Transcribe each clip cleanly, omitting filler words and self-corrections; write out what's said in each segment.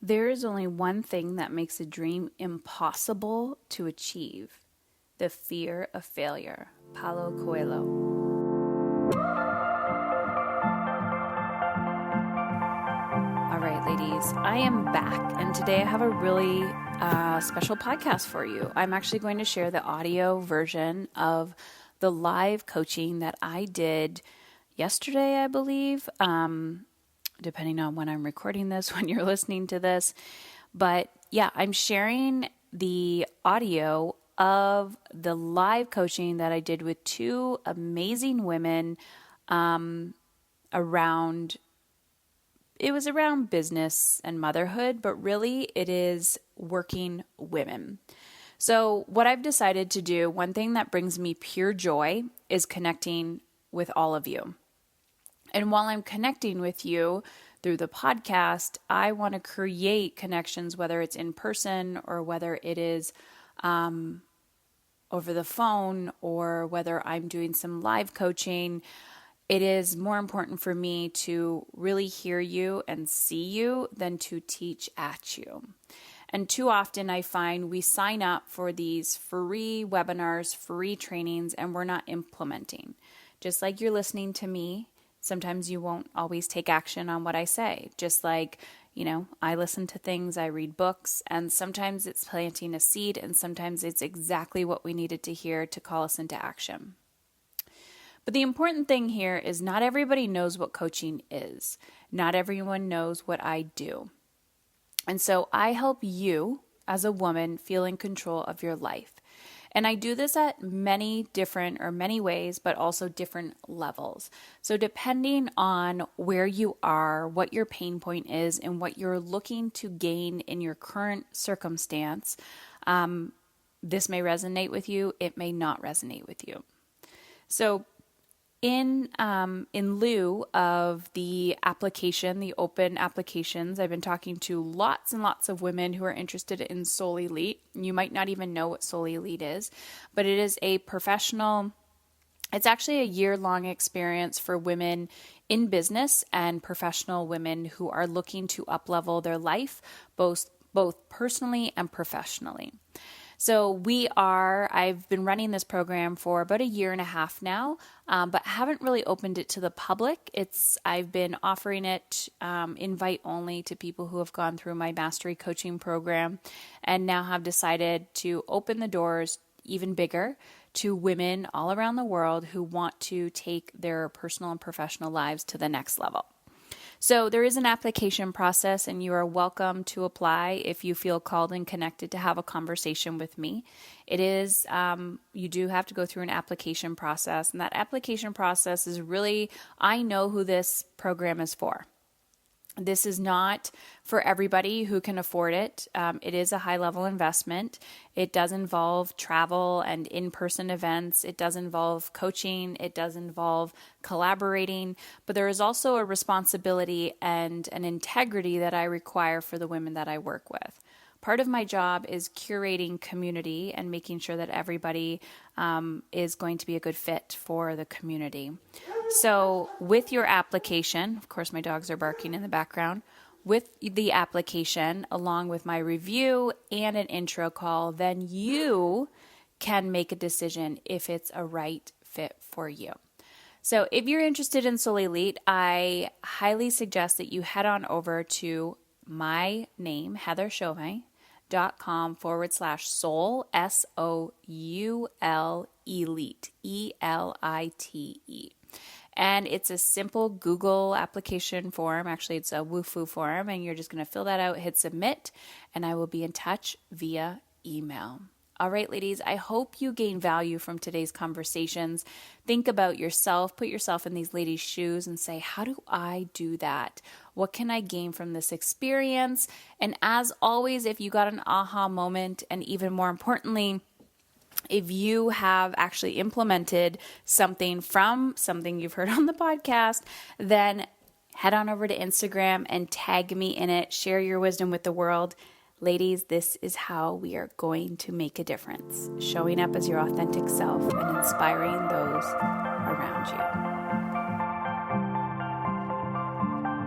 There is only one thing that makes a dream impossible to achieve: the fear of failure. Paulo Coelho. All right, ladies, I am back, and today I have a really special podcast for you. I'm actually going to share the audio version of the live coaching that I did yesterday, I believe, depending on when I'm recording this, when you're listening to this. But yeah, I'm sharing the audio of the live coaching that I did with two amazing women around business and motherhood, but really it is working women. So what I've decided to do, one thing that brings me pure joy, is connecting with all of you. And while I'm connecting with you through the podcast, I want to create connections, whether it's in person or whether it is over the phone or whether I'm doing some live coaching. It is more important for me to really hear you and see you than to teach at you. And too often I find we sign up for these free webinars, free trainings, and we're not implementing. Just like you're listening to me, sometimes you won't always take action on what I say. Just like, I listen to things, I read books, and sometimes it's planting a seed, and sometimes it's exactly what we needed to hear to call us into action. But the important thing here is not everybody knows what coaching is. Not everyone knows what I do. And so I help you as a woman feel in control of your life. And I do this at many ways, but also different levels. So depending on where you are, what your pain point is, and what you're looking to gain in your current circumstance, this may resonate with you. It may not resonate with you. So in lieu of the application, the open applications, I've been talking to lots and lots of women who are interested in Soul Elite. You might not even know what Soul Elite is, but it is it's actually a year-long experience for women in business and professional women who are looking to up-level their life, both personally and professionally. So I've been running this program for about a year and a half now, but haven't really opened it to the public. I've been offering it invite only to people who have gone through my mastery coaching program, and now have decided to open the doors even bigger to women all around the world who want to take their personal and professional lives to the next level. So there is an application process, and you are welcome to apply if you feel called and connected to have a conversation with me. It is, you do have to go through an application process, and that application process is really, I know who this program is for. This is not for everybody who can afford it. It is a high-level investment. It does involve travel and in-person events. It does involve coaching. It does involve collaborating. But there is also a responsibility and an integrity that I require for the women that I work with. Part of my job is curating community and making sure that everybody is going to be a good fit for the community. So with your application, of course my dogs are barking in the background, with the application, along with my review and an intro call, then you can make a decision if it's a right fit for you. So if you're interested in Soul Elite, I highly suggest that you head on over to my name, heatherchauvin.com/soul, SOUL, elite, ELITE. And it's a simple Google application form. Actually, it's a WooFoo form, and you're just going to fill that out, hit submit, and I will be in touch via email. All right, ladies, I hope you gain value from today's conversations. Think about yourself, put yourself in these ladies' shoes and say, how do I do that? What can I gain from this experience? And as always, if you got an aha moment, and even more importantly, if you have actually implemented something from something you've heard on the podcast, then head on over to Instagram and tag me in it. Share your wisdom with the world. Ladies, this is how we are going to make a difference, showing up as your authentic self and inspiring those around you.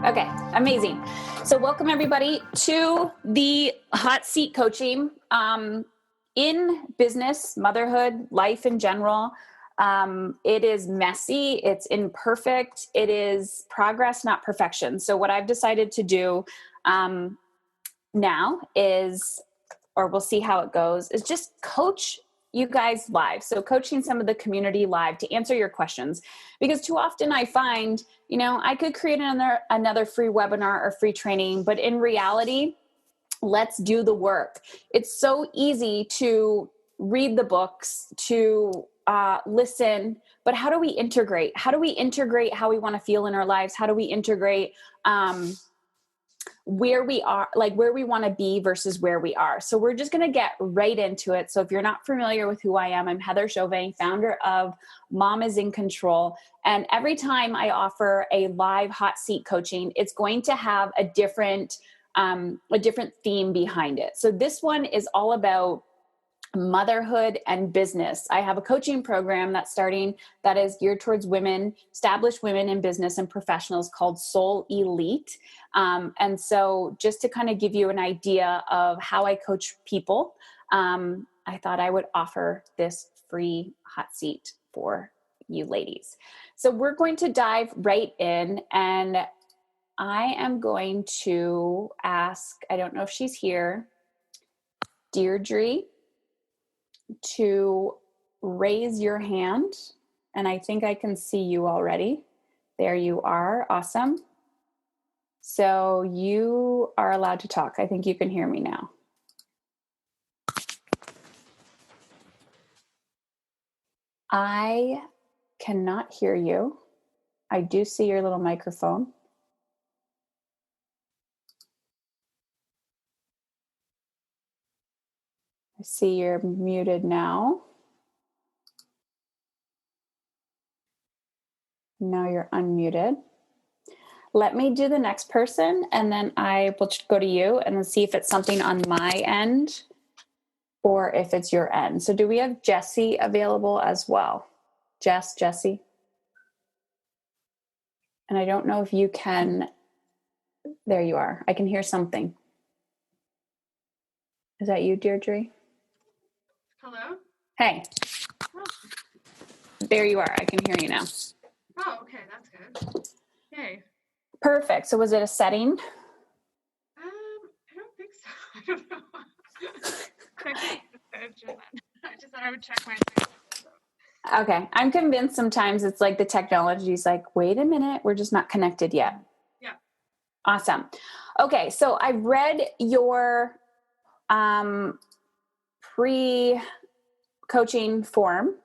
Okay, amazing. So welcome everybody to the hot seat coaching in business, motherhood, life in general. It is messy. It's imperfect. It is progress, not perfection. So what I've decided to do now is, or we'll see how it goes, is just coach you guys live. So coaching some of the community live to answer your questions, because too often I find, I could create another free webinar or free training, but in reality, let's do the work. It's so easy to read the books, to listen, but how do we integrate? How do we integrate how we want to feel in our lives? How do we integrate where we are, like where we want to be versus where we are? So we're just going to get right into it. So if you're not familiar with who I am, I'm Heather Chauvin, founder of Mom is in Control. And every time I offer a live hot seat coaching, it's going to have a different theme behind it. So this one is all about motherhood and business. I have a coaching program that is geared towards women, established women in business and professionals, called Soul Elite. And so just to kind of give you an idea of how I coach people, I thought I would offer this free hot seat for you ladies. So we're going to dive right in, and I am going to ask, I don't know if she's here, Deirdre, to raise your hand. And I think I can see you already. There you are. Awesome. So you are allowed to talk. I think you can hear me now. I cannot hear you. I do see your little microphone. I see you're muted now. Now you're unmuted. Let me do the next person, and then I will go to you and then see if it's something on my end or if it's your end. So do we have Jessie available as well? Jessie? And I don't know if you can, there you are. I can hear something. Is that you, Deirdre? Hello? Hey. Oh. There you are. I can hear you now. Oh, okay. That's good. Yay. Perfect. So was it a setting? I don't think so. I don't know. I just thought I would check my thing. Okay. I'm convinced sometimes it's like the technology's like, wait a minute, we're just not connected yet. Yeah. Awesome. Okay. So I read your pre-coaching form.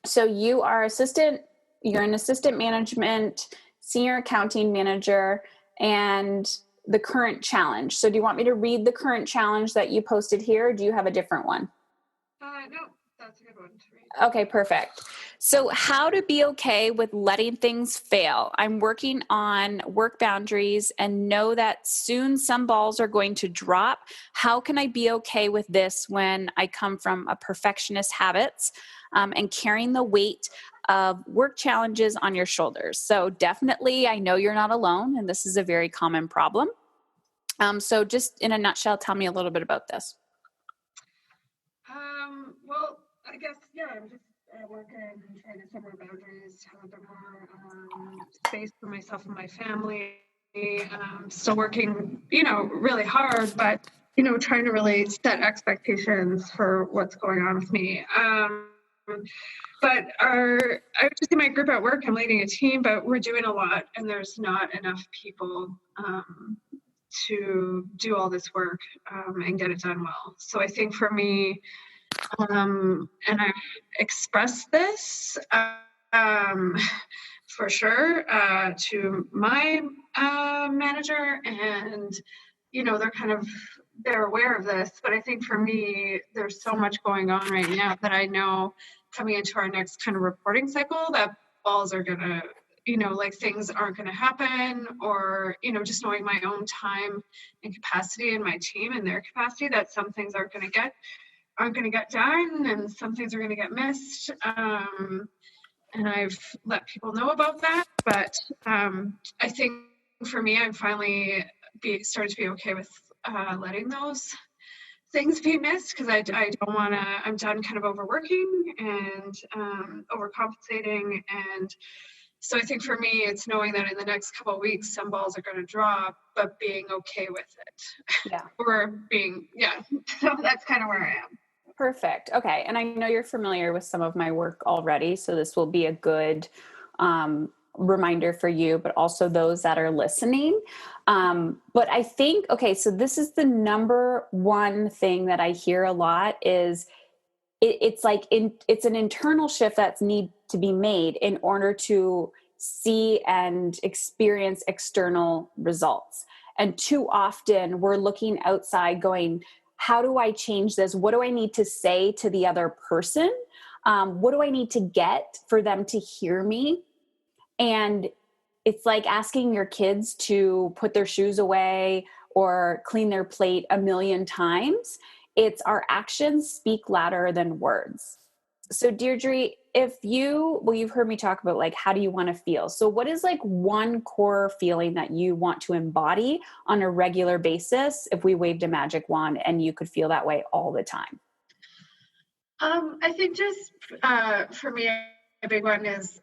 So you're an assistant management, senior accounting manager, and the current challenge. So do you want me to read the current challenge that you posted here, or do you have a different one? No, that's a good one to read. Okay, perfect. So how to be okay with letting things fail. I'm working on work boundaries and know that soon some balls are going to drop. How can I be okay with this when I come from a perfectionist habits and carrying the weight of work challenges on your shoulders? So definitely, I know you're not alone, and this is a very common problem. So just in a nutshell, tell me a little bit about this. Well, I guess, I'm just working and trying to set more boundaries, to have a bit more space for myself and my family. Still working, really hard, but, trying to really set expectations for what's going on with me. But I was just in my group at work, I'm leading a team, but we're doing a lot and there's not enough people to do all this work and get it done well. So I think for me, and I've expressed this for sure to my manager, and they're aware of this, but I think for me there's so much going on right now that I know coming into our next kind of reporting cycle that balls are gonna, like things aren't going to happen, or, just knowing my own time and capacity and my team and their capacity, that some things aren't going to get done and some things are going to get missed. And I've let people know about that, but I think for me, I'm finally starting to be okay with letting those things be missed, because I don't want to, I'm done kind of overworking and overcompensating. And so I think for me, it's knowing that in the next couple of weeks, some balls are going to drop, but being okay with it. Yeah. Or being, yeah. So that's kind of where I am. Perfect. Okay. And I know you're familiar with some of my work already, so this will be a good reminder for you, but also those that are listening. But I think, okay, so this is the number one thing that I hear a lot is it's like it's an internal shift that's need to be made in order to see and experience external results. And too often we're looking outside going, how do I change this? What do I need to say to the other person? What do I need to get for them to hear me? And it's like asking your kids to put their shoes away or clean their plate a million times. It's our actions speak louder than words. So Deirdre, you've heard me talk about like, how do you want to feel? So what is like one core feeling that you want to embody on a regular basis if we waved a magic wand and you could feel that way all the time? I think just for me, a big one is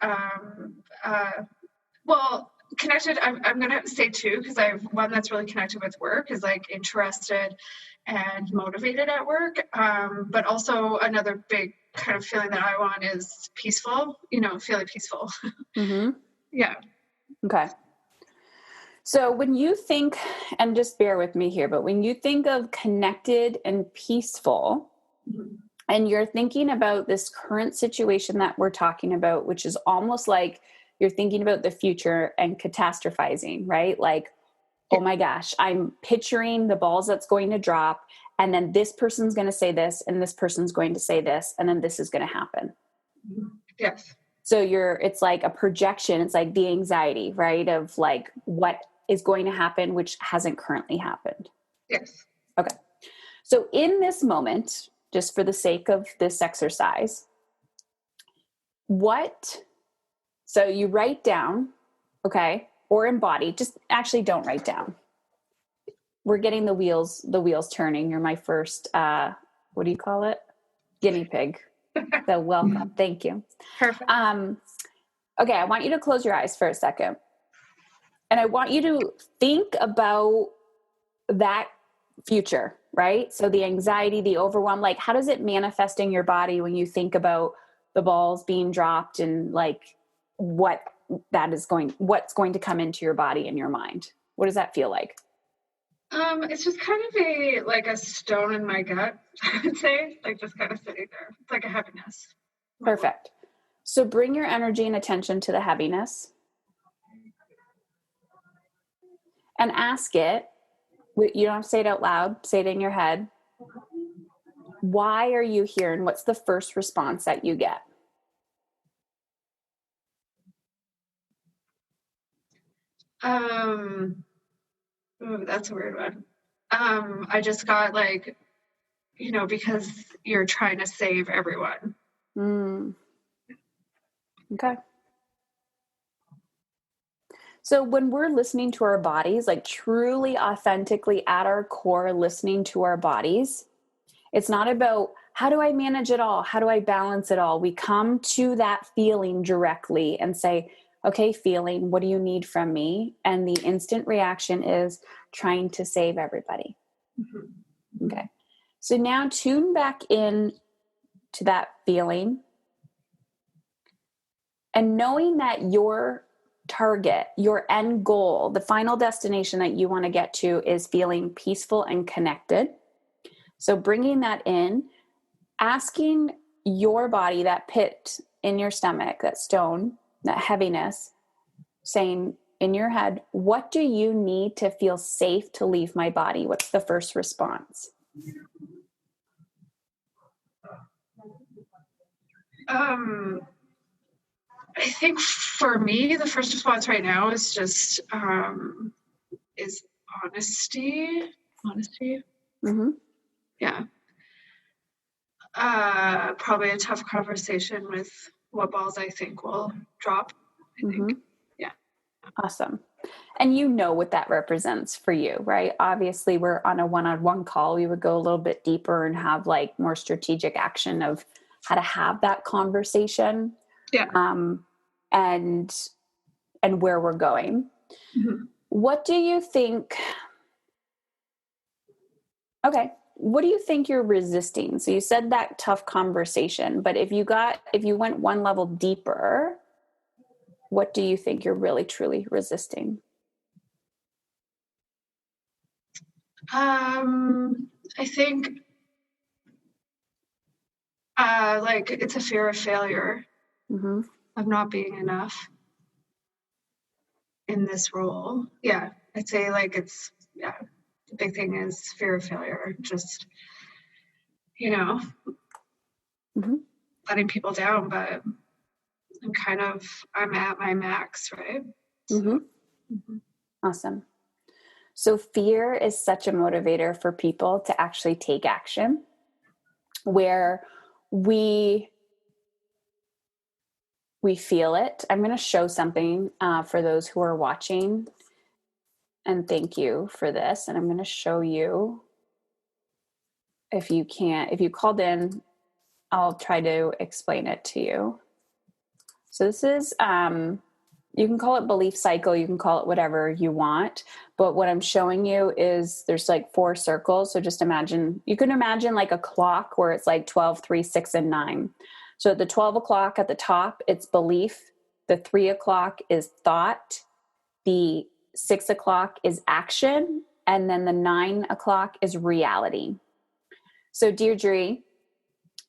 well, connected. I'm gonna say two, because I have one that's really connected with work, is like interested and motivated at work. But also another big kind of feeling that I want is peaceful. Feeling peaceful. Mm-hmm. Yeah. Okay. So when you think, and just bear with me here, but when you think of connected and peaceful, Mm-hmm. and you're thinking about this current situation that we're talking about, which is almost like you're thinking about the future and catastrophizing, right? Like, oh my gosh, I'm picturing the balls that's going to drop, and then this person's going to say this, and this person's going to say this, and then this is going to happen. Yes. So it's like a projection. It's like the anxiety, right? Of like what is going to happen, which hasn't currently happened. Yes. Okay. So in this moment, just for the sake of this exercise, so you write down, okay, or embody, just actually don't write down. We're getting the wheels turning. You're my first, what do you call it? Guinea pig. So welcome. Thank you. Perfect. Okay. I want you to close your eyes for a second. And I want you to think about that future, right? So the anxiety, the overwhelm, like how does it manifest in your body when you think about the balls being dropped and like what's going to come into your body and your mind? What does that feel like? It's just kind of a stone in my gut, I would say, like just kind of sitting there. It's like a heaviness. Perfect. So bring your energy and attention to the heaviness and ask it. You don't have to say it out loud, say it in your head. Why are you here? And what's the first response that you get? Ooh, that's a weird one. I just got because you're trying to save everyone. Okay. So when we're listening to our bodies, like truly authentically at our core, listening to our bodies, it's not about how do I manage it all? How do I balance it all? We come to that feeling directly and say, okay, feeling, what do you need from me? And the instant reaction is trying to save everybody. Mm-hmm. Okay. So now tune back in to that feeling and knowing that your target, your end goal, the final destination that you want to get to is feeling peaceful and connected. So bringing that in, asking your body, that pit in your stomach, that stone, that heaviness, saying in your head, what do you need to feel safe to leave my body? What's the first response? I think for me, the first response right now is just is honesty. Honesty. Mm-hmm. Yeah. Probably a tough conversation with what balls I think will drop. I think. Yeah. Awesome. And you know what that represents for you, right? Obviously, we're on a one-on-one call. We would go a little bit deeper and have like more strategic action of how to have that conversation, Yeah. um, and where we're going. Mm-hmm. What do you think? Okay, what do you think you're resisting? So you said that tough conversation, but if you went one level deeper, what do you think you're really truly resisting? I think like it's a fear of failure, Mm-hmm. of not being enough in this role. Yeah, I'd say like it's yeah. The big thing is fear of failure. Just you know, Mm-hmm. letting people down, but I'm at my max, right? Mm-hmm. So mhm. Awesome. So fear is such a motivator for people to actually take action, where we we feel it. I'm going to show something for those who are watching, and thank you for this. And I'm going to show you, if you called in, I'll try to explain it to you. So this is, you can call it belief cycle, you can call it whatever you want. But what I'm showing you is there's like 4 circles. So just imagine, you can imagine like a clock where it's like 12, 3, 6, and 9. So at the 12 o'clock at the top, it's belief. The 3 o'clock is thought. The 6 o'clock is action. And then the 9 o'clock is reality. So Deirdre,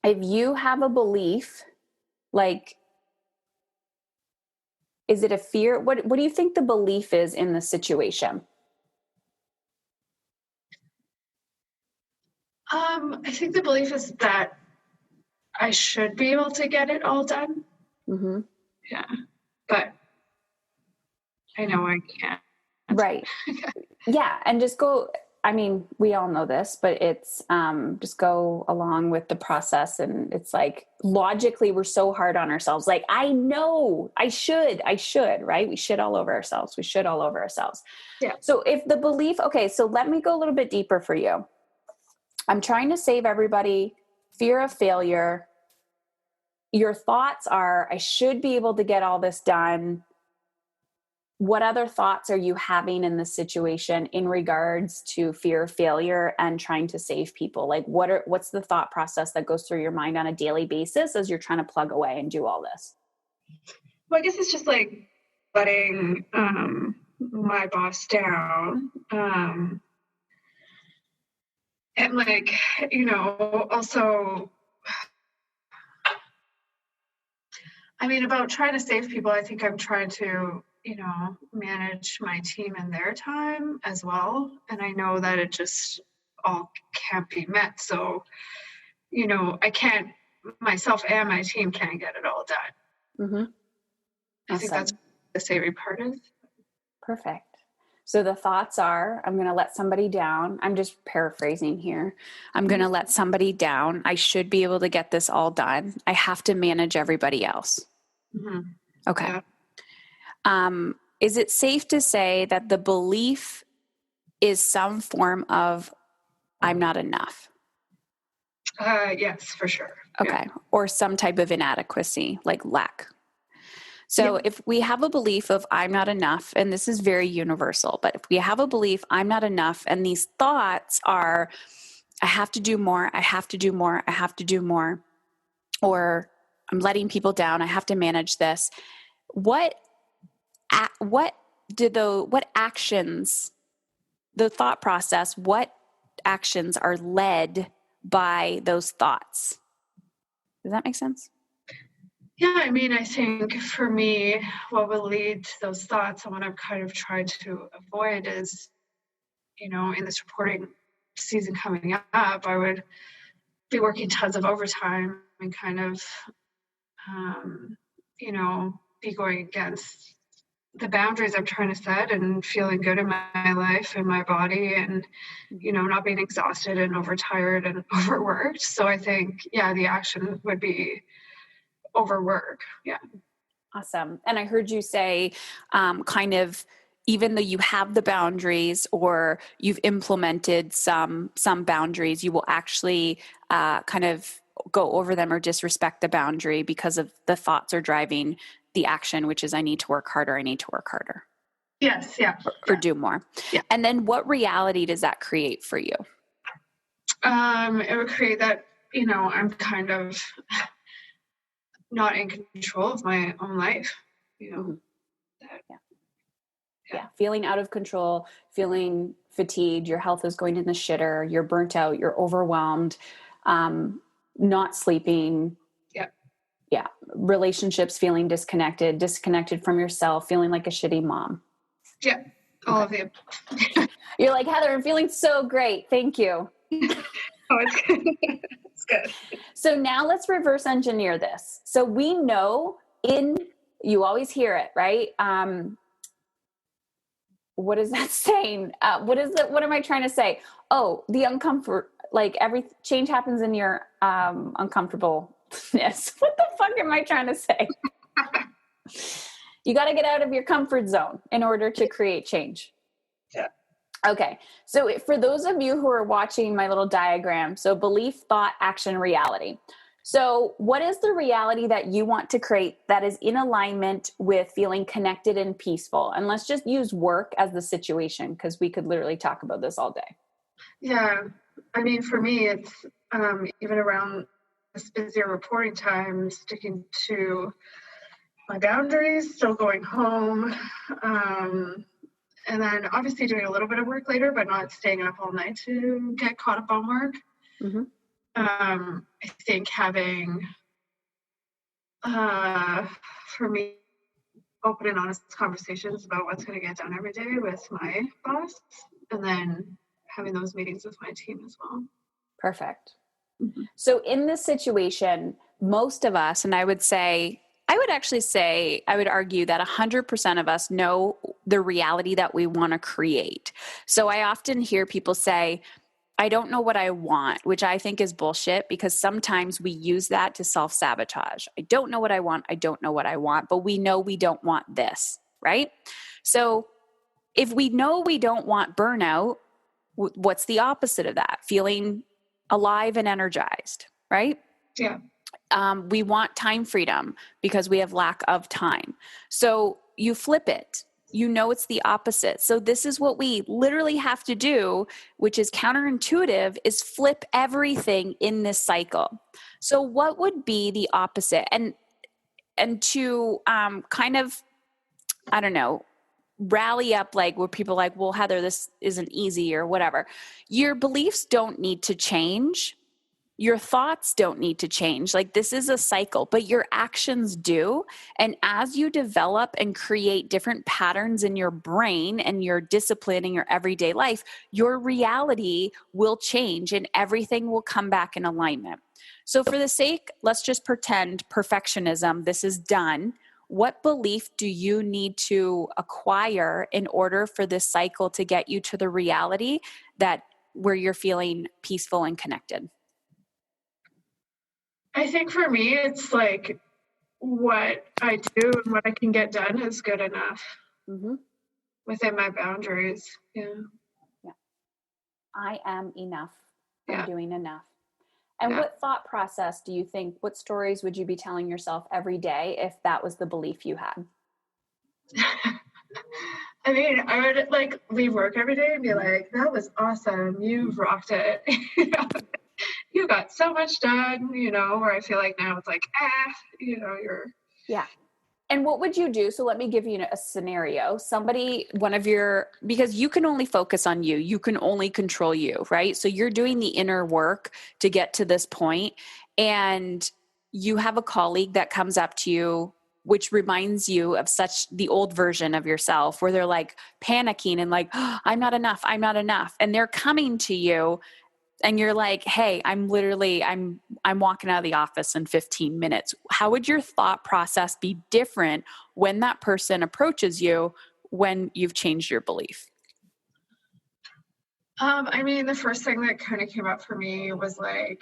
if you have a belief, like, is it a fear? What do you think the belief is in the situation? I think the belief is that I should be able to get it all done. Mm-hmm. Yeah, but I know I can't. Right. Yeah. And just go, I mean, we all know this, but it's just go along with the process. And it's like, logically, we're so hard on ourselves. Like, I know I should, right? We should all over ourselves. We should all over ourselves. Yeah. So if the belief, okay, so let me go a little bit deeper for you. I'm trying to save everybody fear of failure. Your thoughts are, I should be able to get all this done. What other thoughts are you having in this situation in regards to fear of failure and trying to save people? Like what's the thought process that goes through your mind on a daily basis as you're trying to plug away and do all this? Well, I guess it's just like letting my boss down. And like, also, I mean, about trying to save people, I think I'm trying to, manage my team and their time as well. And I know that it just all can't be met. So, I can't, myself and my team can't get it all done. Mm-hmm. I think that's Awesome. the saving part is. Perfect. So the thoughts are, I'm going to let somebody down. I'm just paraphrasing here. I'm going to let somebody down. I should be able to get this all done. I have to manage everybody else. Mm-hmm. Okay. Yeah. Is it safe to say that the belief is some form of I'm not enough? Yes, for sure. Okay. Yeah. Or some type of inadequacy, like lack. So Yeah. if we have a belief of I'm not enough, and this is very universal, but if we have a belief I'm not enough, and these thoughts are, I have to do more, I have to do more, I have to do more, or I'm letting people down, I have to manage this. What actions, the thought process, what actions are led by those thoughts? Does that make sense? Yeah, I mean, I think for me, what will lead to those thoughts and what I'm kind of trying to avoid is, in this reporting season coming up, I would be working tons of overtime and kind of, be going against the boundaries I'm trying to set and feeling good in my life and my body and, not being exhausted and overtired and overworked. So I think, yeah, the action would be overwork. Yeah. Awesome. And I heard you say, kind of, even though you have the boundaries or you've implemented some boundaries, you will actually kind of go over them or disrespect the boundary because of the thoughts are driving the action, which is I need to work harder, I need to work harder. Yes, yeah. Or do more. Yeah. And then what reality does that create for you? It would create that, I'm kind of not in control of my own life, Mm-hmm. Yeah. Feeling out of control, feeling fatigued, your health is going in the shitter, you're burnt out, you're overwhelmed, not sleeping. Yeah. Relationships, feeling disconnected from yourself, feeling like a shitty mom. Yeah. All of you. You're like, Heather, I'm feeling so great. Thank you. Oh, it's good. It's good. So now let's reverse engineer this. So we know you always hear it, right? What is that saying? What am I trying to say? Oh, the uncomfort, like every change happens in your uncomfortableness. What the fuck am I trying to say? You got to get out of your comfort zone in order to create change. Yeah. Okay. So for those of you who are watching my little diagram, so belief, thought, action, reality. So what is the reality that you want to create that is in alignment with feeling connected and peaceful? And let's just use work as the situation, because we could literally talk about this all day. Yeah. I mean, for me, it's even around this busier reporting time, sticking to my boundaries, still going home. And then obviously doing a little bit of work later, but not staying up all night to get caught up on work. Mm-hmm. I think having, for me, open and honest conversations about what's going to get done every day with my boss, and then having those meetings with my team as well. Perfect. Mm-hmm. So in this situation, most of us, and I would argue that 100% of us know the reality that we want to create. So I often hear people say, I don't know what I want, which I think is bullshit, because sometimes we use that to self-sabotage. I don't know what I want. I don't know what I want, but we know we don't want this, right? So if we know we don't want burnout, what's the opposite of that? Feeling alive and energized, right? Yeah. We want time freedom because we have lack of time. So you flip it. You know it's the opposite. So this is what we literally have to do, which is counterintuitive, is flip everything in this cycle. So what would be the opposite? And to kind of, I don't know, rally up, like where people are like, well, Heather, this isn't easy or whatever. Your beliefs don't need to change. Your thoughts don't need to change. Like, this is a cycle, but your actions do. And as you develop and create different patterns in your brain and your discipline in your everyday life, your reality will change and everything will come back in alignment. So for the sake, let's just pretend perfectionism, this is done. What belief do you need to acquire in order for this cycle to get you to the reality that where you're feeling peaceful and connected? I think for me, it's like what I do and what I can get done is good enough within my boundaries. Yeah. I am enough. Yeah. I'm doing enough. And what thought process do you think, what stories would you be telling yourself every day if that was the belief you had? I mean, I would like leave work every day and be like, that was awesome. You rocked it. You got so much done, where I feel like now it's like, you're. Yeah. And what would you do? So let me give you a scenario. Because you can only focus on you. You can only control you, right? So you're doing the inner work to get to this point, and you have a colleague that comes up to you, which reminds you of the old version of yourself, where they're like panicking and like, oh, I'm not enough. And they're coming to you and you're like, hey, I'm walking out of the office in 15 minutes. How would your thought process be different when that person approaches you when you've changed your belief? I mean, the first thing that kind of came up for me was like,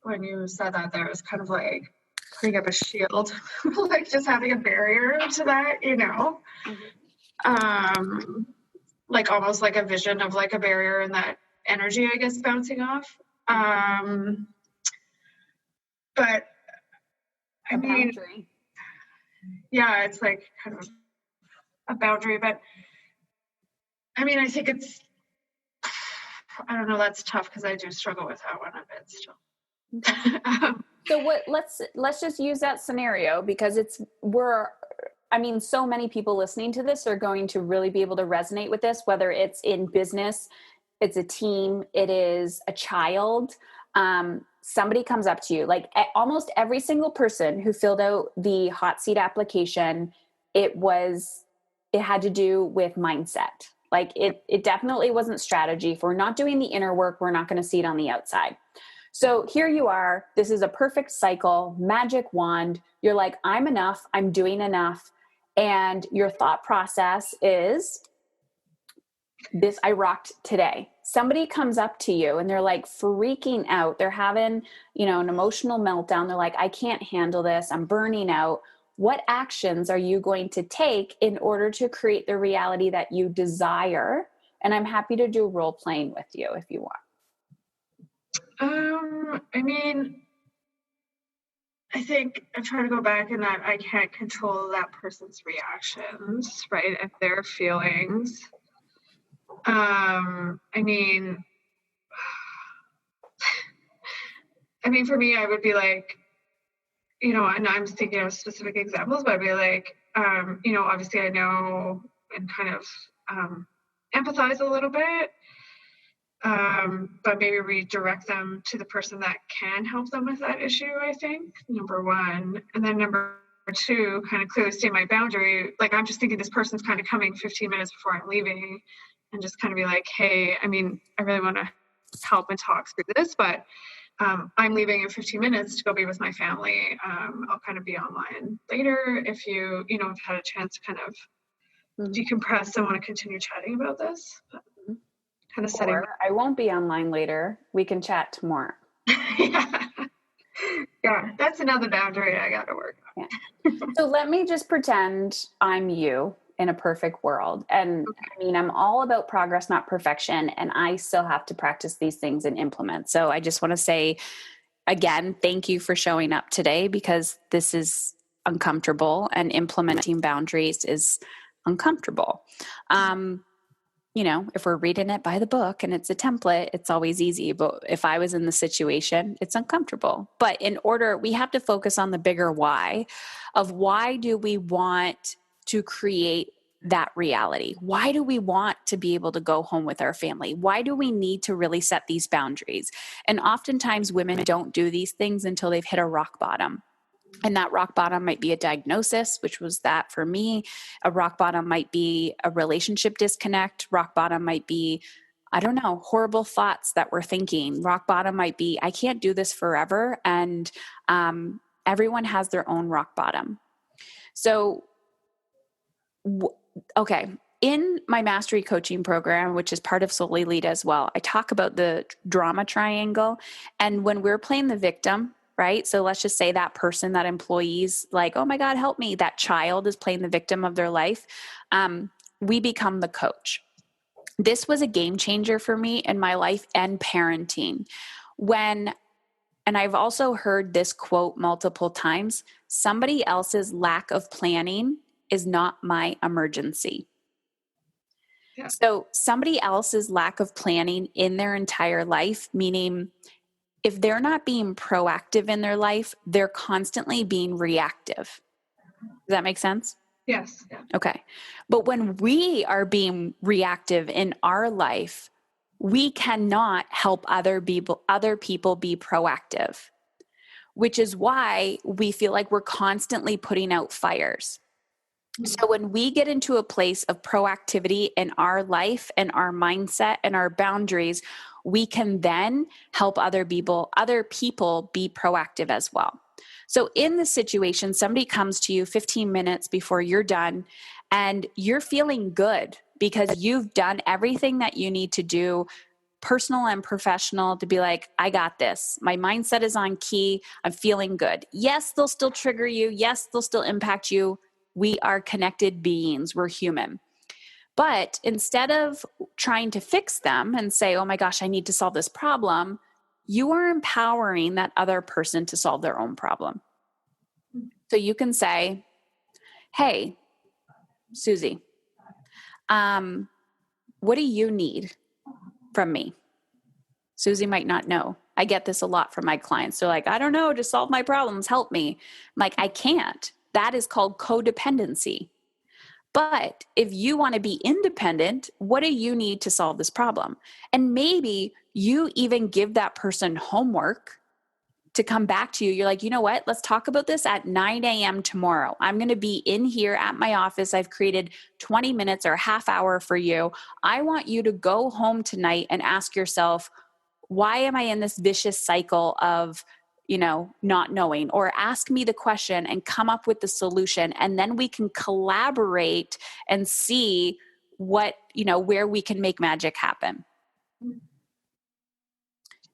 when you said that, there was kind of like, putting up a shield, like just having a barrier to that, you know, like almost like a vision of like a barrier and that energy, I guess, bouncing off. But I mean, yeah, it's like kind of a boundary, but I mean, I think it's, I don't know, that's tough because I do struggle with that one a bit still. Okay. So let's just use that scenario because so many people listening to this are going to really be able to resonate with this, whether it's in business, it's a team, it is a child. Somebody comes up to you, like almost every single person who filled out the hot seat application, it had to do with mindset. Like it definitely wasn't strategy. If we're not doing the inner work, we're not going to see it on the outside. So here you are, this is a perfect cycle, magic wand. You're like, I'm enough, I'm doing enough. And your thought process is this, I rocked today. Somebody comes up to you and they're like freaking out. They're having, an emotional meltdown. They're like, I can't handle this. I'm burning out. What actions are you going to take in order to create the reality that you desire? And I'm happy to do role playing with you if you want. I mean, I think I'm trying to go back in that I can't control that person's reactions, right? And their feelings. I mean, for me, I would be like, and I'm thinking of specific examples, but I'd be like, obviously I know and kind of empathize a little bit, but maybe redirect them to the person that can help them with that issue, I think, number one. And then number two, kind of clearly state my boundary. Like, I'm just thinking this person's kind of coming 15 minutes before I'm leaving, and just kind of be like, hey, I really want to help and talk through this, but I'm leaving in 15 minutes to go be with my family. I'll kind of be online later if you, have had a chance to kind of decompress and want to continue chatting about this. But kind of setting. I won't be online later. We can chat tomorrow. Yeah, that's another boundary I got to work on. Yeah. So let me just pretend I'm you in a perfect world. And okay. I'm all about progress, not perfection. And I still have to practice these things and implement. So I just want to say again, thank you for showing up today because this is uncomfortable and implementing boundaries is uncomfortable. If we're reading it by the book and it's a template, it's always easy. But if I was in the situation, it's uncomfortable. But we have to focus on the bigger why of why do we want to create that reality? Why do we want to be able to go home with our family? Why do we need to really set these boundaries? And oftentimes women don't do these things until they've hit a rock bottom. And that rock bottom might be a diagnosis, which was that for me. A rock bottom might be a relationship disconnect. Rock bottom might be, horrible thoughts that we're thinking. Rock bottom might be, I can't do this forever. And everyone has their own rock bottom. So, okay. In my mastery coaching program, which is part of Solely Lead as well, I talk about the drama triangle. And when we're playing the victim, right? So let's just say that person, that employee's like, oh my God, help me. That child is playing the victim of their life. We become the coach. This was a game changer for me in my life and parenting. And I've also heard this quote multiple times, somebody else's lack of planning is not my emergency. Yeah. So somebody else's lack of planning in their entire life, meaning if they're not being proactive in their life, they're constantly being reactive. Does that make sense? Yes. Yeah. Okay. But when we are being reactive in our life, we cannot help other people be proactive, which is why we feel like we're constantly putting out fires. So when we get into a place of proactivity in our life and our mindset and our boundaries, we can then help other people be proactive as well. So in this situation, somebody comes to you 15 minutes before you're done and you're feeling good because you've done everything that you need to do personal and professional, to be like, I got this. My mindset is on key. I'm feeling good. Yes, they'll still trigger you. Yes, they'll still impact you. We are connected beings. We're human. But instead of trying to fix them and say, oh my gosh, I need to solve this problem, you are empowering that other person to solve their own problem. So you can say, hey, Susie, what do you need from me? Susie might not know. I get this a lot from my clients. They're like, I don't know, to solve my problems, help me. I'm like, I can't. That is called codependency. But if you want to be independent, what do you need to solve this problem? And maybe you even give that person homework to come back to you. You're like, you know what? Let's talk about this at 9 a.m. tomorrow. I'm going to be in here at my office. I've created 20 minutes or a half hour for you. I want you to go home tonight and ask yourself, why am I in this vicious cycle of, not knowing? Or ask me the question and come up with the solution. And then we can collaborate and see where we can make magic happen.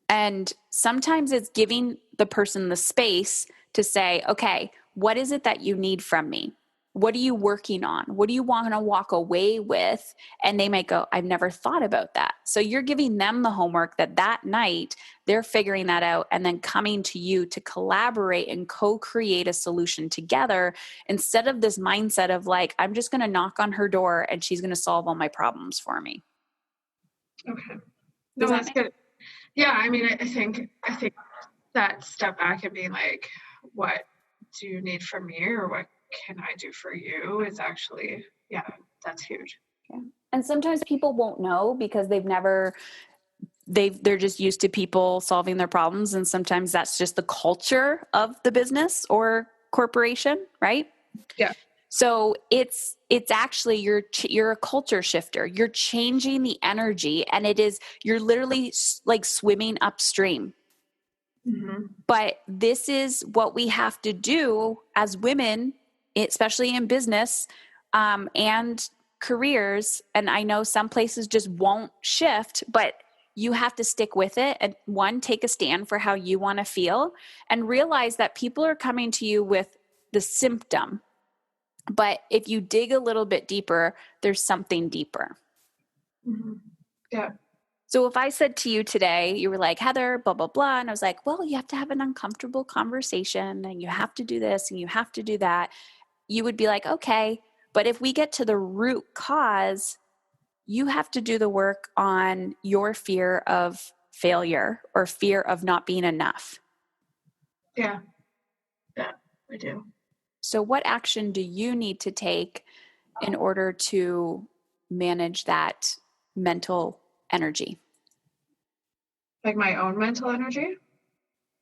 And sometimes it's giving the person the space to say, okay, what is it that you need from me? What are you working on? What do you want to walk away with? And they might go, I've never thought about that. So you're giving them the homework that night they're figuring that out and then coming to you to collaborate and co-create a solution together, instead of this mindset of like, I'm just going to knock on her door and she's going to solve all my problems for me. Okay. No, that's good. Yeah. I mean, I think that step back and being like, what do you need from me, or what can I do for you, is actually, yeah, that's huge. Yeah. And sometimes people won't know because they're just used to people solving their problems. And sometimes that's just the culture of the business or corporation, right? Yeah. So it's actually, you're a culture shifter. You're changing the energy, and you're literally like swimming upstream. Mm-hmm. But this is what we have to do as women, especially in business and careers. And I know some places just won't shift, but you have to stick with it. And one, take a stand for how you want to feel, and realize that people are coming to you with the symptom. But if you dig a little bit deeper, there's something deeper. Mm-hmm. Yeah. So if I said to you today, you were like, Heather, blah, blah, blah. And I was like, well, you have to have an uncomfortable conversation and you have to do this and you have to do that. You would be like, okay. But if we get to the root cause, you have to do the work on your fear of failure or fear of not being enough. Yeah. Yeah, I do. So what action do you need to take in order to manage that mental energy? Like my own mental energy?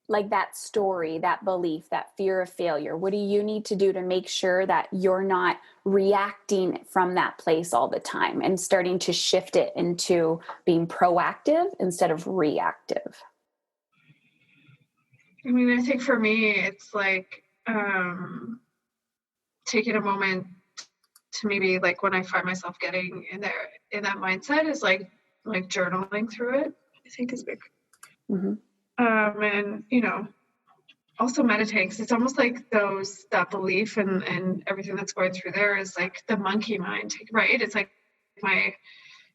Like that story, that belief, that fear of failure. What do you need to do to make sure that you're not reacting from that place all the time and starting to shift it into being proactive instead of reactive? I mean, I think for me, it's like taking a moment to maybe, like, when I find myself getting in that mindset, is like journaling through it, I think is big. Mm-hmm. And also meditating, because it's almost like that belief and everything that's going through there is like the monkey mind, right? It's like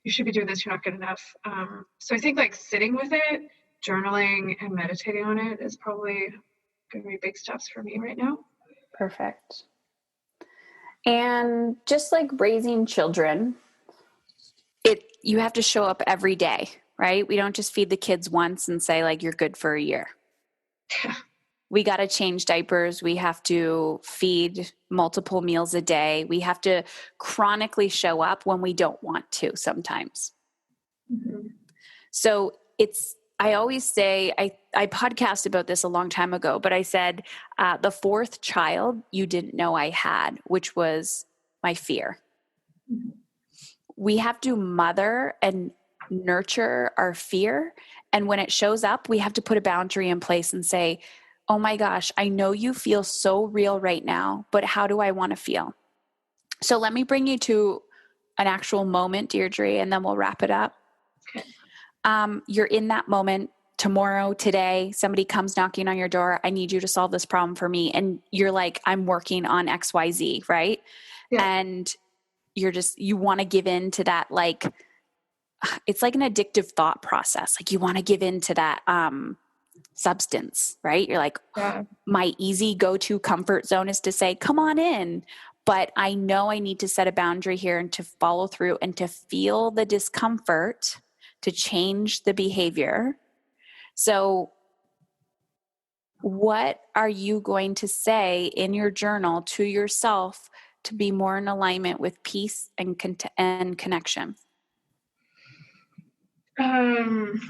you should be doing this, you're not good enough. So I think like sitting with it, journaling and meditating on it is probably going to be big steps for me right now. Perfect. And just like raising children, you have to show up every day, right? We don't just feed the kids once and say like, you're good for a year. Yeah. We got to change diapers. We have to feed multiple meals a day. We have to chronically show up when we don't want to sometimes. Mm-hmm. So I always say, I podcast about this a long time ago, but I said, the fourth child you didn't know I had, which was my fear. Mm-hmm. We have to mother and nurture our fear. And when it shows up, we have to put a boundary in place and say, oh my gosh, I know you feel so real right now, but how do I want to feel? So let me bring you to an actual moment, Deirdre, and then we'll wrap it up. Okay. you're in that moment tomorrow, today, somebody comes knocking on your door. I need you to solve this problem for me. And you're like, I'm working on XYZ, right? Yeah. And you want to give in to that, like, it's like an addictive thought process. Like you want to give in to that substance, right? You're like, Yeah. my easy go-to comfort zone is to say, come on in. But I know I need to set a boundary here and to follow through and to feel the discomfort to change the behavior. So what are you going to say in your journal to yourself to be more in alignment with peace and connection? Um,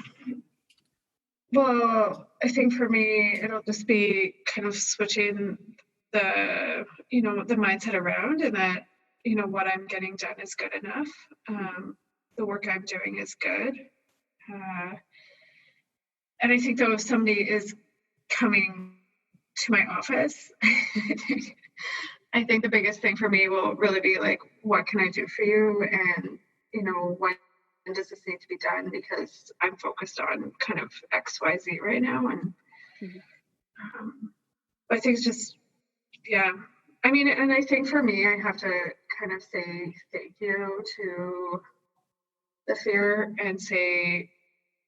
well, I think for me, it'll just be kind of switching the mindset around, and that, what I'm getting done is good enough. The work I'm doing is good. And I think though if somebody is coming to my office, I think the biggest thing for me will really be like, what can I do for you? And, when does this need to be done? Because I'm focused on kind of XYZ right now. And I think it's just, yeah. I mean, and I think for me, I have to kind of say thank you to the fear and say,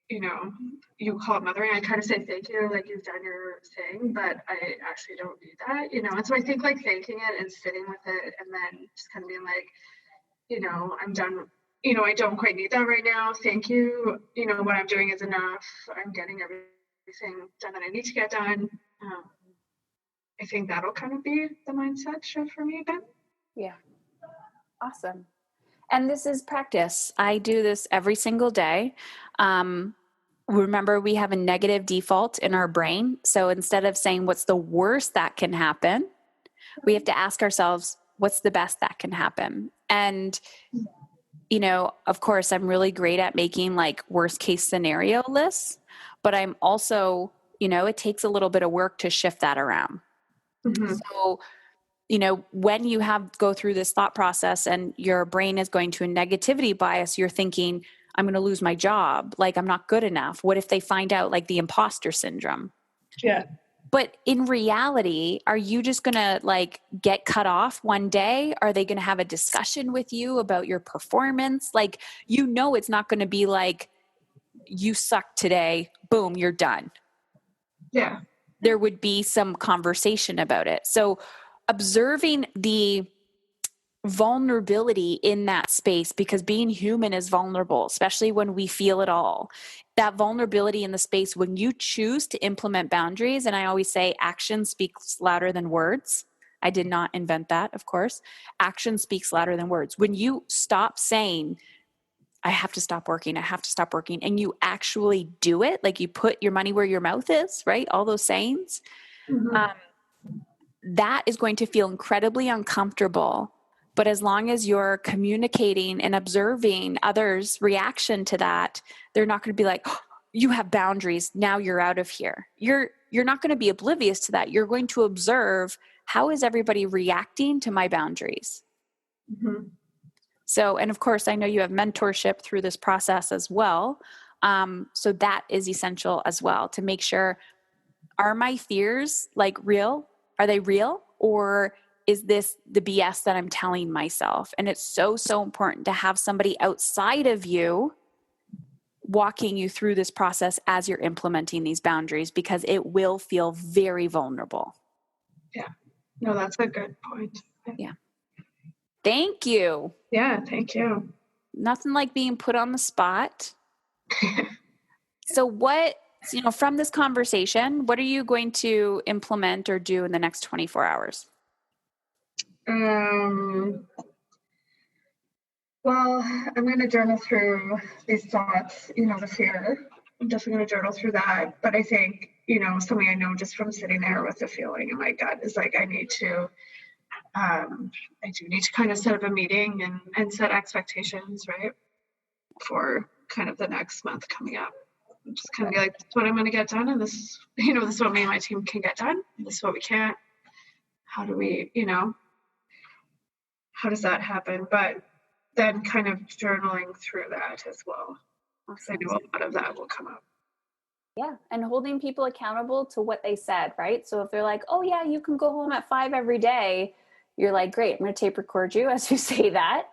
you call it mothering. I kind of say thank you, like you've done your thing, but I actually don't need that, And so I think like thanking it and sitting with it and then just kind of being like, I'm done. I don't quite need that right now. Thank you. What I'm doing is enough. I'm getting everything done that I need to get done. I think that'll kind of be the mindset shift for me then. Yeah. Awesome. And this is practice. I do this every single day. Remember, we have a negative default in our brain. So instead of saying what's the worst that can happen, we have to ask ourselves, what's the best that can happen? And, of course, I'm really great at making like worst case scenario lists, but I'm also, it takes a little bit of work to shift that around. Mm-hmm. So, when you go through this thought process and your brain is going to a negativity bias, you're thinking, I'm going to lose my job. Like, I'm not good enough. What if they find out, like, the imposter syndrome? Yeah. But in reality, are you just going to like get cut off one day? Are they going to have a discussion with you about your performance? Like, it's not going to be like, you suck today, boom, you're done. Yeah. There would be some conversation about it. So observing the vulnerability in that space, because being human is vulnerable, especially when we feel it all. That vulnerability in the space, when you choose to implement boundaries, and I always say action speaks louder than words. I did not invent that, of course. Action speaks louder than words. When you stop saying, I have to stop working, and you actually do it, like you put your money where your mouth is, right? All those sayings. Mm-hmm. That is going to feel incredibly uncomfortable. But as long as you're communicating and observing others' reaction to that, they're not going to be like, oh, you have boundaries, now you're out of here. You're not going to be oblivious to that. You're going to observe, how is everybody reacting to my boundaries? Mm-hmm. So, and of course, I know you have mentorship through this process as well. So that is essential as well, to make sure, are my fears like real? Are they real? Or is this the BS that I'm telling myself? And it's so, so important to have somebody outside of you walking you through this process as you're implementing these boundaries, because it will feel very vulnerable. Yeah. No, that's a good point. Yeah. Thank you. Yeah, thank you. Nothing like being put on the spot. So from this conversation, what are you going to implement or do in the next 24 hours? Well, I'm going to journal through these thoughts, the fear. I'm definitely going to journal through that. But I think, something I know just from sitting there with the feeling in my gut is like, I do need to kind of set up a meeting and set expectations, right, for kind of the next month coming up. Just kind of be like, this is what I'm going to get done. And this is what me and my team can get done. This is what we can't. How do we, how does that happen? But then kind of journaling through that as well. because I know a lot of that will come up. Yeah. And holding people accountable to what they said, right? So if they're like, oh yeah, you can go home at 5 every day, you're like, great, I'm going to tape record you as you say that.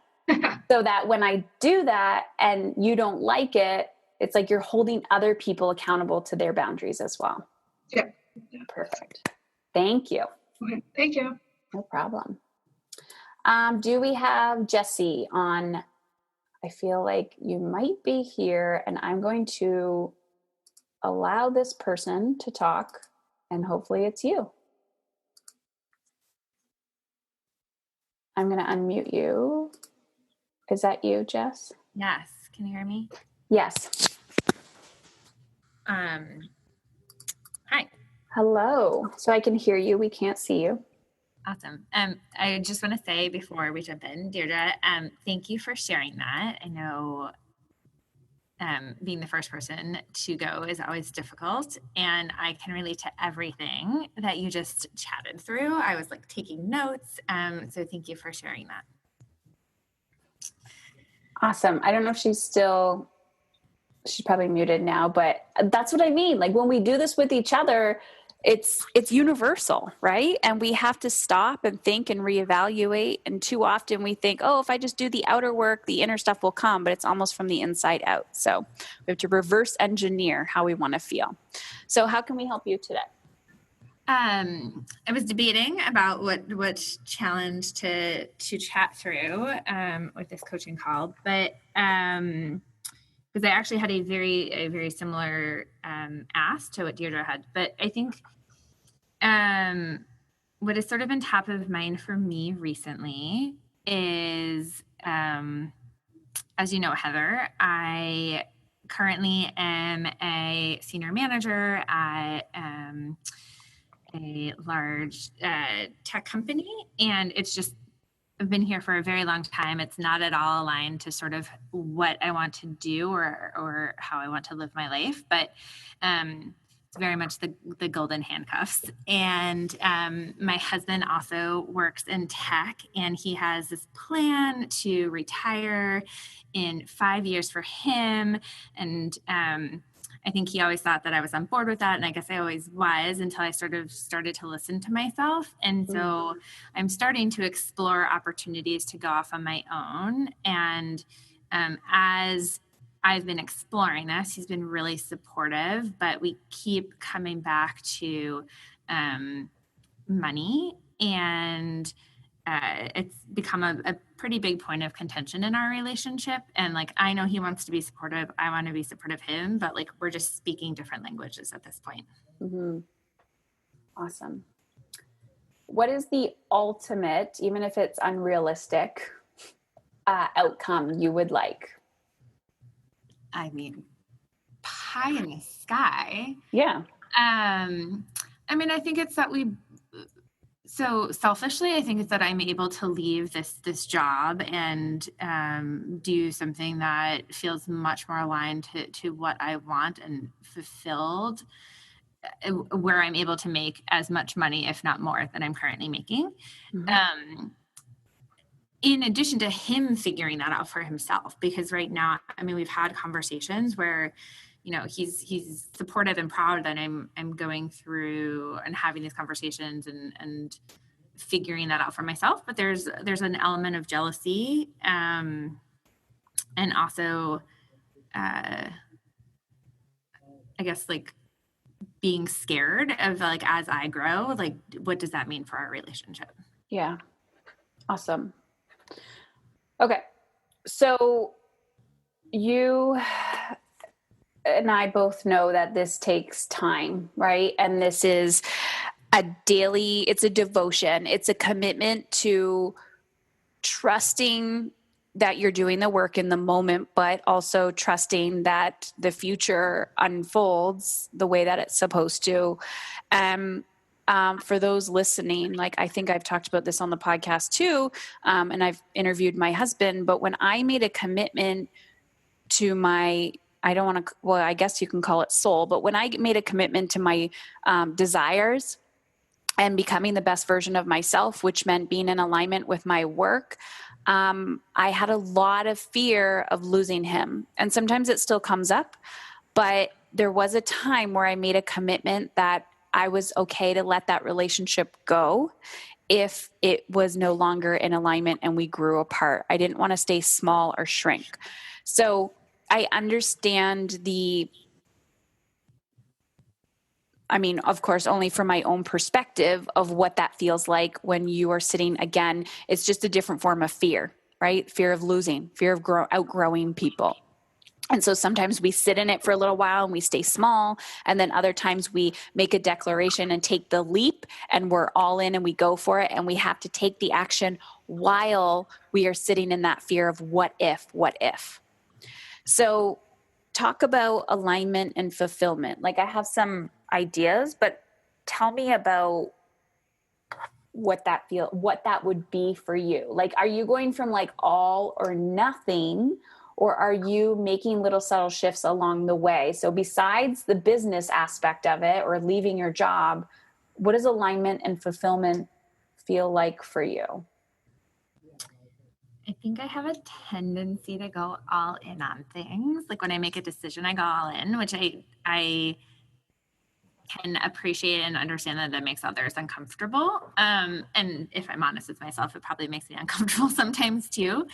So that when I do that and you don't like it, it's like you're holding other people accountable to their boundaries as well. Yeah. Perfect. Thank you. Okay. Thank you. No problem. Do we have Jesse on? I feel like you might be here, and I'm going to allow this person to talk, and hopefully it's you. I'm going to unmute you. Is that you, Jess? Yes. Can you hear me? Yes. Hi. Hello. So I can hear you. We can't see you. Awesome. I just want to say before we jump in, Deirdre, thank you for sharing that. I know being the first person to go is always difficult, and I can relate to everything that you just chatted through. I was like taking notes. So thank you for sharing that. Awesome. I don't know if she's probably muted now, but that's what I mean. Like when we do this with each other, it's universal, right? And we have to stop and think and reevaluate. And too often we think, oh, if I just do the outer work, the inner stuff will come, but it's almost from the inside out. So we have to reverse engineer how we want to feel. So how can we help you today? I was debating about what challenge to chat through with this coaching call, but because I actually had a very similar ask to what Deirdre had, but I think what has sort of been top of mind for me recently is, as you know, Heather, I currently am a senior manager at a large tech company, and I've been here for a very long time. It's not at all aligned to sort of what I want to do or how I want to live my life, but it's very much the golden handcuffs. And my husband also works in tech, and he has this plan to retire in 5 years for him. And I think he always thought that I was on board with that. And I guess I always was until I sort of started to listen to myself. And so I'm starting to explore opportunities to go off on my own. And as I've been exploring this, he's been really supportive, but we keep coming back to money, and it's become a pretty big point of contention in our relationship. And like, I know he wants to be supportive. I want to be supportive of him, but like, we're just speaking different languages at this point. Mm-hmm. Awesome. What is the ultimate, even if it's unrealistic, outcome you would like? I mean, pie in the sky. Yeah. I mean, I think it's that so selfishly, I think it's that I'm able to leave this job and do something that feels much more aligned to what I want and fulfilled, where I'm able to make as much money, if not more, than I'm currently making. Mm-hmm. In addition to him figuring that out for himself, because right now, I mean, we've had conversations where, you know, he's supportive and proud that I'm going through and having these conversations and figuring that out for myself. But there's an element of jealousy, and also, I guess, like being scared of like, as I grow, like, what does that mean for our relationship? Yeah. Awesome. Okay. So you and I both know that this takes time, right? And this is it's a devotion. It's a commitment to trusting that you're doing the work in the moment, but also trusting that the future unfolds the way that it's supposed to. For those listening, like I think I've talked about this on the podcast too, and I've interviewed my husband, but when I made a commitment to my, I guess you can call it soul, but when I made a commitment to my desires and becoming the best version of myself, which meant being in alignment with my work, I had a lot of fear of losing him. And sometimes it still comes up, but there was a time where I made a commitment that I was okay to let that relationship go if it was no longer in alignment and we grew apart. I didn't want to stay small or shrink. So I understand of course, only from my own perspective of what that feels like when you are sitting again. It's just a different form of fear, right? Fear of losing, fear of outgrowing people. And so sometimes we sit in it for a little while and we stay small. And then other times we make a declaration and take the leap and we're all in and we go for it. And we have to take the action while we are sitting in that fear of what if. So talk about alignment and fulfillment. Like, I have some ideas, but tell me about what that would be for you. Like, are you going from like all or nothing, or are you making little subtle shifts along the way? So besides the business aspect of it or leaving your job, what does alignment and fulfillment feel like for you? I think I have a tendency to go all in on things. Like when I make a decision, I go all in, which I can appreciate and understand that makes others uncomfortable. And if I'm honest with myself, it probably makes me uncomfortable sometimes too.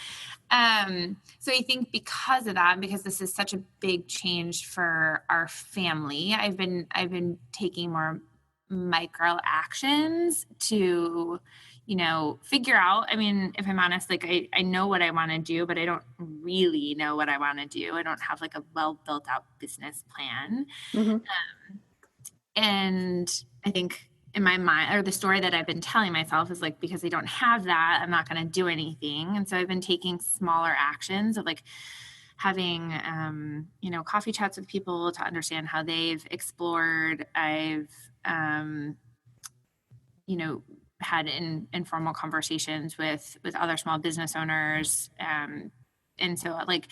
So I think because of that, because this is such a big change for our family, I've been taking more micro actions to, figure out. I mean, if I'm honest, like I know what I want to do, but I don't really know what I want to do. I don't have like a well built out business plan. Mm-hmm. And I think in my mind, or the story that I've been telling myself is like, because I don't have that, I'm not going to do anything. And so I've been taking smaller actions of like having, coffee chats with people to understand how they've explored. I've, had informal conversations with other small business owners. And so like,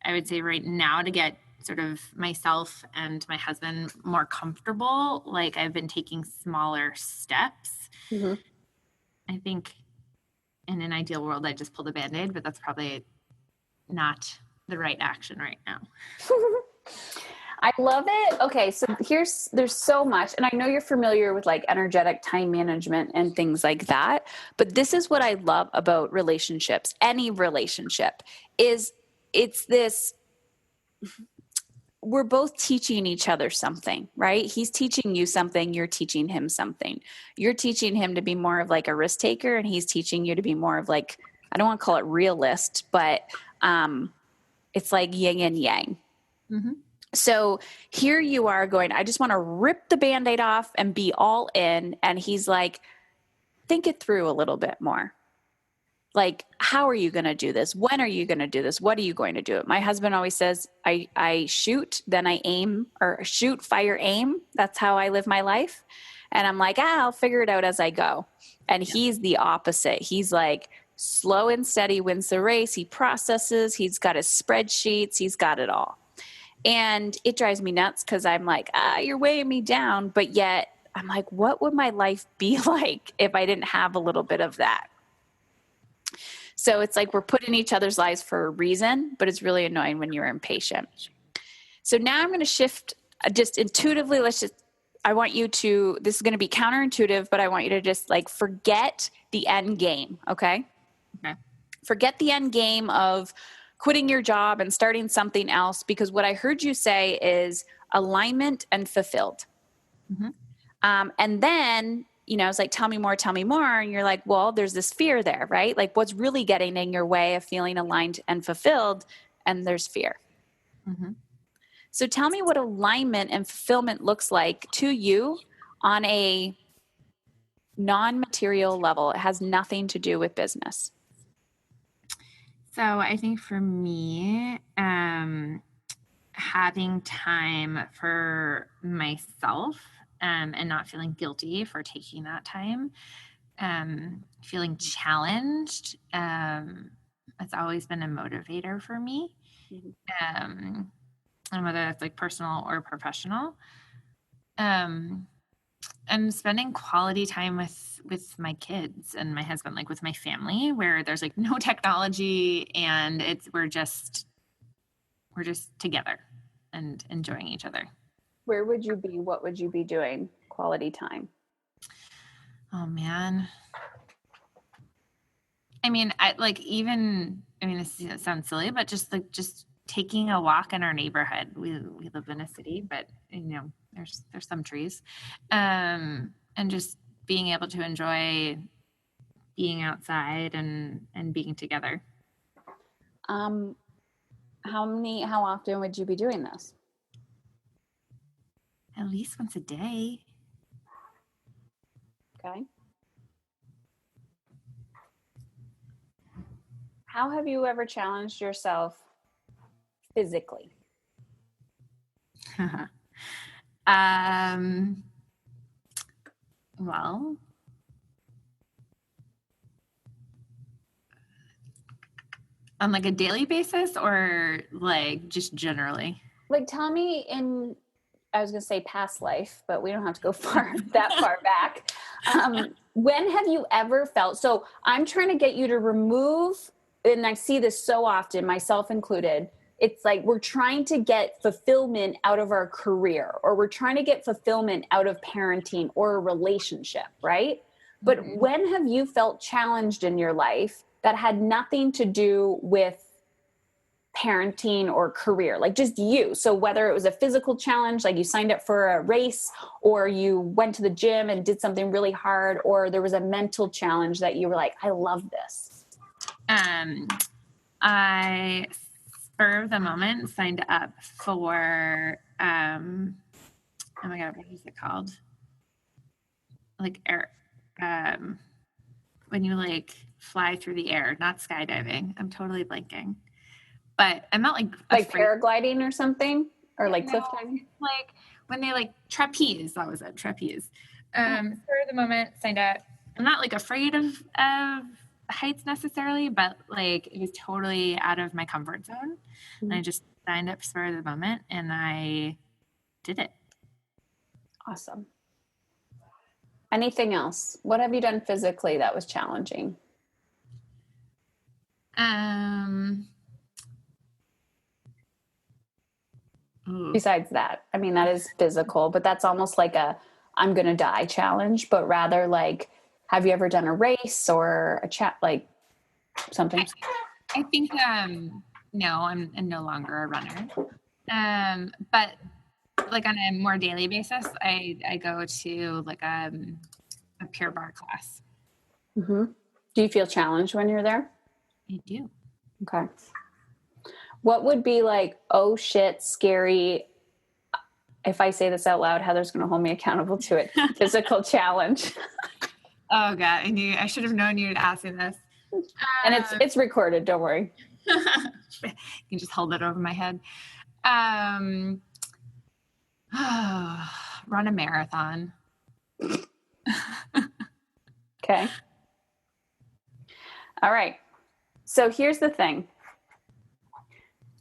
I would say right now, to get sort of myself and my husband more comfortable, like I've been taking smaller steps. Mm-hmm. I think in an ideal world, I just pull the Band-Aid, but that's probably not the right action right now. I love it. Okay, so there's so much, and I know you're familiar with like energetic time management and things like that, but this is what I love about relationships. Any relationship is it's this, we're both teaching each other something, right? He's teaching you something, you're teaching him something. You're teaching him to be more of like a risk taker, and he's teaching you to be more of like, I don't want to call it realist, but it's like yin and yang. Mm-hmm. So here you are going, I just want to rip the Band-Aid off and be all in. And he's like, think it through a little bit more. Like, how are you going to do this? When are you going to do this? What are you going to do? My husband always says, I shoot, then I aim, or shoot, fire, aim. That's how I live my life. And I'm like, I'll figure it out as I go. And he's the opposite. He's like, slow and steady wins the race. He processes. He's got his spreadsheets. He's got it all. And it drives me nuts because I'm like, you're weighing me down. But yet I'm like, what would my life be like if I didn't have a little bit of that? So it's like we're put in each other's lives for a reason, but it's really annoying when you're impatient. So now I'm going to shift just intuitively. I want you to, this is going to be counterintuitive, but I want you to just like forget the end game. Okay. Forget the end game of quitting your job and starting something else, because what I heard you say is alignment and fulfilled. Mm-hmm. And then, I was like, tell me more. And you're like, well, there's this fear there, right? Like, what's really getting in your way of feeling aligned and fulfilled? And there's fear. Mm-hmm. So tell me what alignment and fulfillment looks like to you on a non-material level. It has nothing to do with business. So I think for me, having time for myself and not feeling guilty for taking that time, feeling challenged, it's always been a motivator for me, and whether that's like personal or professional. and spending quality time with my kids and my husband, like with my family, where there's like no technology and we're just together and enjoying each other. Where would you be? What would you be doing? Quality time. Oh man. I mean, it sounds silly, but just taking a walk in our neighborhood. We live in a city, but there's some trees, and just being able to enjoy being outside and being together. How often would you be doing this? At least once a day. Okay. How have you ever challenged yourself physically? Well, on like a daily basis or like just generally? Like, tell me I was going to say past life, but we don't have to go that far back. When have you ever felt, so I'm trying to get you to remove, and I see this so often, myself included, it's like we're trying to get fulfillment out of our career, or we're trying to get fulfillment out of parenting or a relationship, right? But when have you felt challenged in your life that had nothing to do with parenting or career, like just you? So whether it was a physical challenge, like you signed up for a race, or you went to the gym and did something really hard, or there was a mental challenge that you were like, I love this. I spur of the moment signed up for oh my god, what is it called? Like air when you like fly through the air, not skydiving. I'm totally blanking. But I'm not like paragliding or something, or like cliff diving. Like when they like trapeze, that was it, trapeze. Spur of the moment signed up. I'm not like afraid of heights necessarily, but like it was totally out of my comfort zone. And I just signed up spur of the moment and I did it. Awesome. Anything else? What have you done physically that was challenging? Besides that, I mean, that is physical, but that's almost like a I'm going to die challenge, but rather like, have you ever done a race or a chat, like something? I think, no, I'm no longer a runner. But like on a more daily basis, I go to like a Pure Barre class. Mm-hmm. Do you feel challenged when you're there? I do. Okay. What would be like, oh shit, scary, if I say this out loud, Heather's going to hold me accountable to it, physical challenge? Oh God, I should have known you'd ask me this. And it's recorded, don't worry. You can just hold it over my head. Run a marathon. Okay. All right. So here's the thing.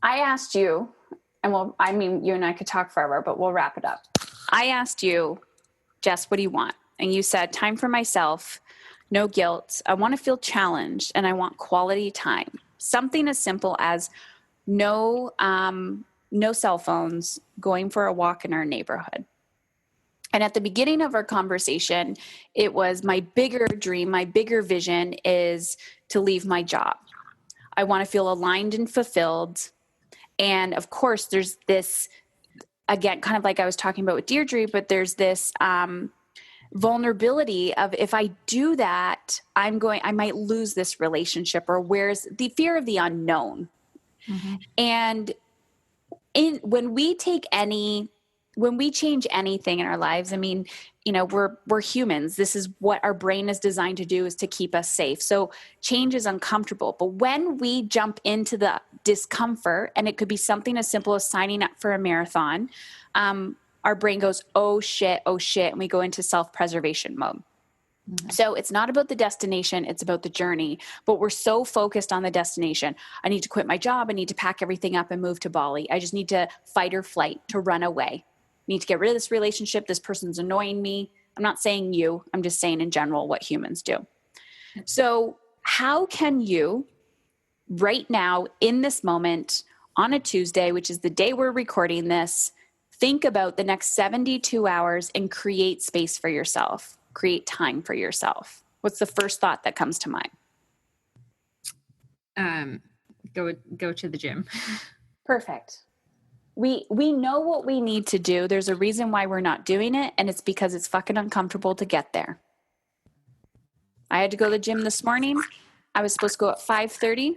I asked you, and you and I could talk forever, but we'll wrap it up. I asked you, Jess, what do you want? And you said, time for myself, no guilt. I want to feel challenged and I want quality time. Something as simple as no cell phones, going for a walk in our neighborhood. And at the beginning of our conversation, it was my bigger dream, my bigger vision is to leave my job. I want to feel aligned and fulfilled. And of course, there's this, again, kind of like I was talking about with Deirdre, but there's this vulnerability of if I do that, I might lose this relationship, or where's the fear of the unknown. Mm-hmm. And when we change anything in our lives, I mean, we're humans. This is what our brain is designed to do, is to keep us safe. So change is uncomfortable. But when we jump into the discomfort, and it could be something as simple as signing up for a marathon, our brain goes, oh shit, and we go into self-preservation mode. Mm-hmm. So it's not about the destination, it's about the journey. But we're so focused on the destination. I need to quit my job. I need to pack everything up and move to Bali. I just need to fight or flight, to run away. I need to get rid of this relationship. This person's annoying me. I'm not saying you, I'm just saying in general what humans do. So how can you right now in this moment on a Tuesday, which is the day we're recording this, think about the next 72 hours and create space for yourself, create time for yourself? What's the first thought that comes to mind? Go to the gym. Perfect. We know what we need to do. There's a reason why we're not doing it, and it's because it's fucking uncomfortable to get there. I had to go to the gym this morning. I was supposed to go at 5:30.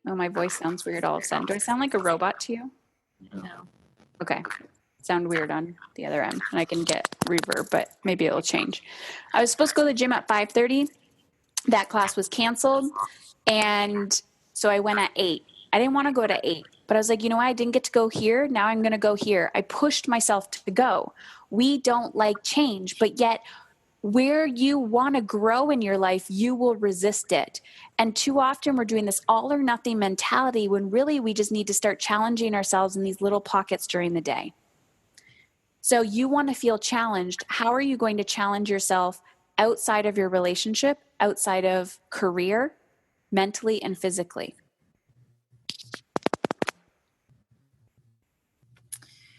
Oh, my voice sounds weird all of a sudden. Do I sound like a robot to you? No. Okay. Sound weird on the other end, and I can get reverb, but maybe it'll change. I was supposed to go to the gym at 5:30. That class was canceled, and so I went at 8. I didn't want to go to 8, but I was like, you know what? I didn't get to go here. Now I'm going to go here. I pushed myself to go. We don't like change, but yet where you want to grow in your life, you will resist it. And too often we're doing this all or nothing mentality when really we just need to start challenging ourselves in these little pockets during the day. So you want to feel challenged. How are you going to challenge yourself outside of your relationship, outside of career, mentally and physically?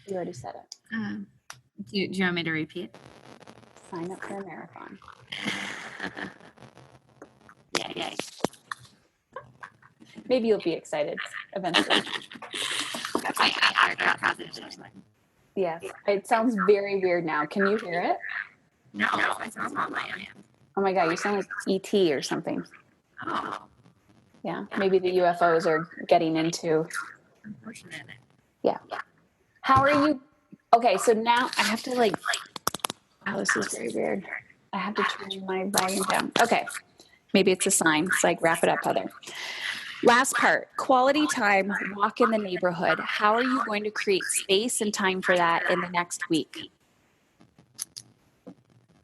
You already said it. Do you want me to repeat? Sign up for a marathon. Yeah. Maybe you'll be excited eventually. Yes. It sounds very weird now. Can you hear it? No, I sound on my end. Oh my God, you sound like ET or something. Oh, Yeah. Maybe the UFOs are getting into. unfortunate. Yeah. How are you? Okay, so now I have to wow, this is very weird. I have to turn my volume down. Okay. Maybe it's a sign. It's like, wrap it up, Heather. Last part, quality time, walk in the neighborhood. How are you going to create space and time for that in the next week?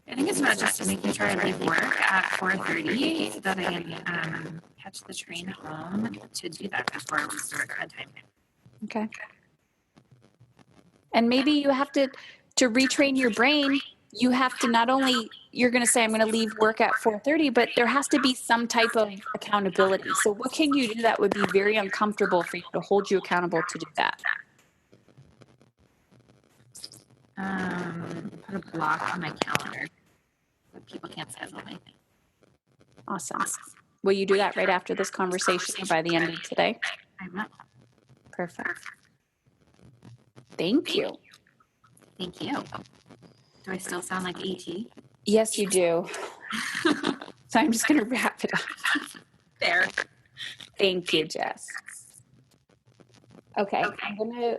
I think it's about just making sure I leave work at 4:30 so that I can catch the train home to do that before we start bed time. Okay. And maybe you have to retrain your brain. You have to not only, you're going to say, I'm going to leave work at 4:30, but there has to be some type of accountability. So what can you do that would be very uncomfortable for you to hold you accountable to do that? Put a block on my calendar so people can't schedule me. Awesome. Will you do that right after this conversation or by the end of today? I will. Perfect. Thank you. Thank you. Do I still sound like ET? Yes, you do. So I'm just going to wrap it up. There. Thank you, Jess. Okay. I don't know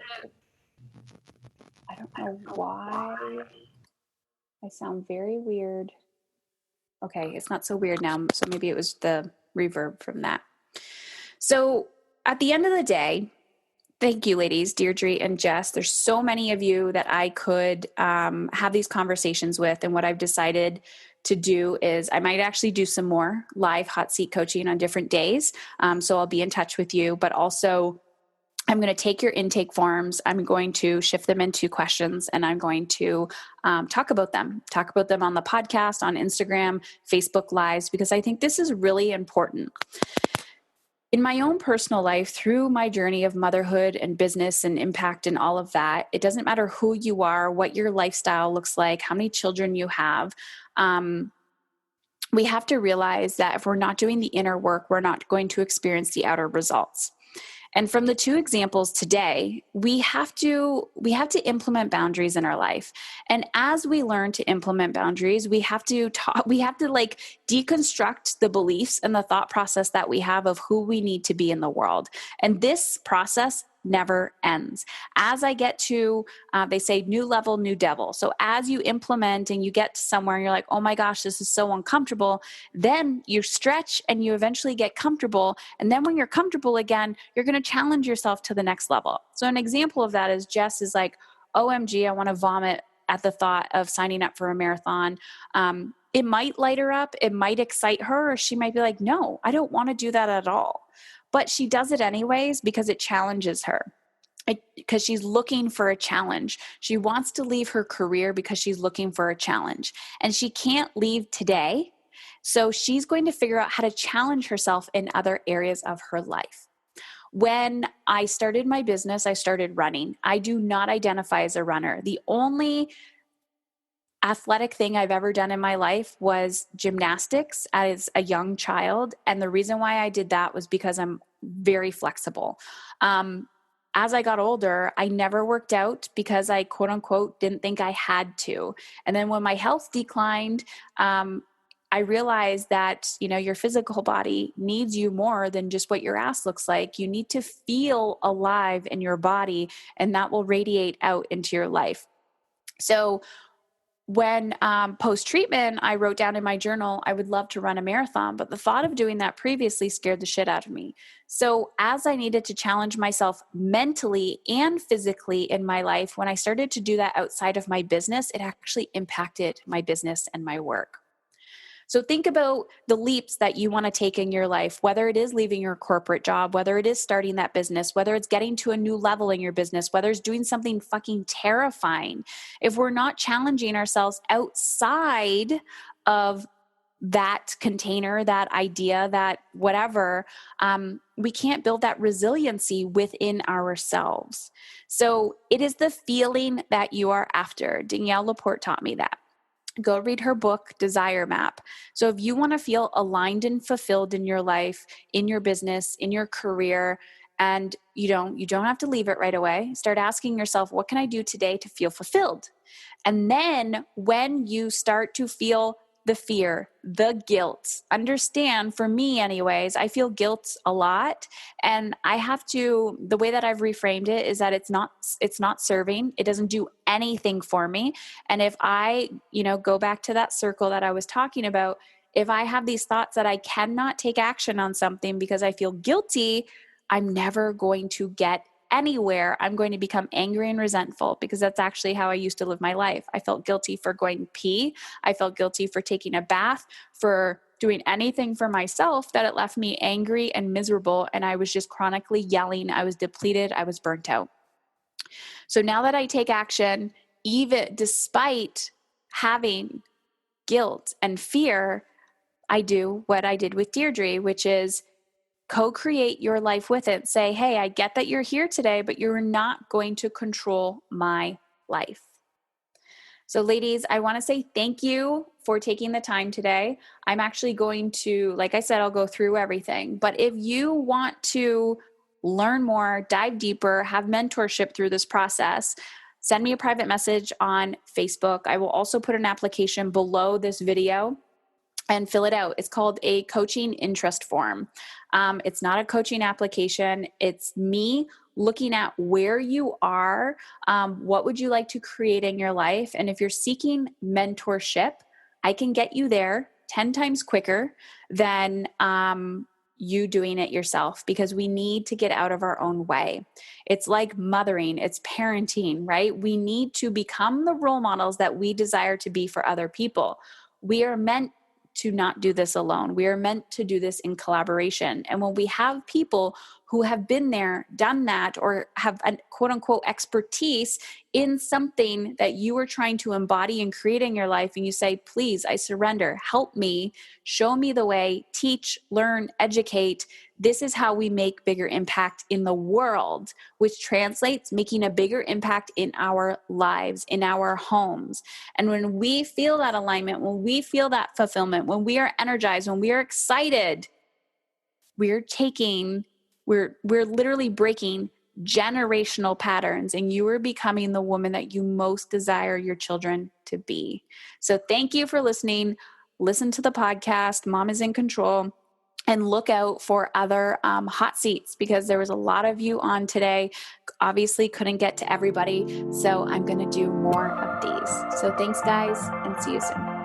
why I sound very weird. Okay. It's not so weird now. So maybe it was the reverb from that. So at the end of the day, thank you, ladies, Deirdre and Jess. There's so many of you that I could have these conversations with. And what I've decided to do is I might actually do some more live hot seat coaching on different days. So I'll be in touch with you, but also I'm going to take your intake forms. I'm going to shift them into questions, and I'm going to talk about them on the podcast, on Instagram, Facebook Lives, because I think this is really important. In my own personal life, through my journey of motherhood and business and impact and all of that, it doesn't matter who you are, what your lifestyle looks like, how many children you have. We have to realize that if we're not doing the inner work, we're not going to experience the outer results. And from the two examples today, we have to implement boundaries in our life. And as we learn to implement boundaries, we have to deconstruct the beliefs and the thought process that we have of who we need to be in the world. And this process never ends. As I get to, they say new level, new devil. So as you implement and you get to somewhere and you're like, oh my gosh, this is so uncomfortable, then you stretch and you eventually get comfortable. And then when you're comfortable again, you're going to challenge yourself to the next level. So an example of that is Jess is like, OMG, I want to vomit at the thought of signing up for a marathon. It might light her up. It might excite her, or she might be like, no, I don't want to do that at all. But she does it anyways because it challenges her. because she's looking for a challenge. She wants to leave her career because she's looking for a challenge, and she can't leave today. So she's going to figure out how to challenge herself in other areas of her life. When I started my business, I started running. I do not identify as a runner. The only athletic thing I've ever done in my life was gymnastics as a young child. And the reason why I did that was because I'm very flexible. As I got older, I never worked out because I, quote unquote, didn't think I had to. And then when my health declined, I realized that, your physical body needs you more than just what your ass looks like. You need to feel alive in your body, and that will radiate out into your life. So when post-treatment, I wrote down in my journal, I would love to run a marathon, but the thought of doing that previously scared the shit out of me. So as I needed to challenge myself mentally and physically in my life, when I started to do that outside of my business, it actually impacted my business and my work. So think about the leaps that you want to take in your life, whether it is leaving your corporate job, whether it is starting that business, whether it's getting to a new level in your business, whether it's doing something fucking terrifying. If we're not challenging ourselves outside of that container, that idea, that whatever, we can't build that resiliency within ourselves. So it is the feeling that you are after. Danielle Laporte taught me that. Go read her book, Desire Map. So if you want to feel aligned and fulfilled in your life, in your business, in your career, and you don't have to leave it right away, start asking yourself, what can I do today to feel fulfilled? And then when you start to feel the fear, the guilt, understand, for me anyways, I feel guilt a lot. And I have to, the way that I've reframed it is that it's not serving. It doesn't do anything for me. And if I, go back to that circle that I was talking about, if I have these thoughts that I cannot take action on something because I feel guilty, I'm never going to get anywhere. I'm going to become angry and resentful, because that's actually how I used to live my life. I felt guilty for going to pee. I felt guilty for taking a bath, for doing anything for myself, that it left me angry and miserable. And I was just chronically yelling. I was depleted. I was burnt out. So now that I take action, even despite having guilt and fear, I do what I did with Deirdre, which is co-create your life with it. Say, hey, I get that you're here today, but you're not going to control my life. So ladies, I want to say thank you for taking the time today. I'm actually going to, like I said, I'll go through everything. But if you want to learn more, dive deeper, have mentorship through this process, send me a private message on Facebook. I will also put an application below this video and fill it out. It's called a coaching interest form. It's not a coaching application. It's me looking at where you are, what would you like to create in your life? And if you're seeking mentorship, I can get you there 10 times quicker than you doing it yourself, because we need to get out of our own way. It's like mothering, it's parenting, right? We need to become the role models that we desire to be for other people. We are meant to not do this alone. We are meant to do this in collaboration. And when we have people who have been there, done that, or have a quote unquote expertise in something that you are trying to embody and create in your life, and you say, please, I surrender, help me, show me the way, teach, learn, educate. This is how we make bigger impact in the world, which translates making a bigger impact in our lives, in our homes. And when we feel that alignment, when we feel that fulfillment, when we are energized, when we are excited, we're literally breaking generational patterns, and you are becoming the woman that you most desire your children to be. So thank you for listening. Listen to the podcast, Mom is in Control, and look out for other hot seats, because there was a lot of you on today. Obviously couldn't get to everybody, so I'm going to do more of these. So thanks guys, and see you soon.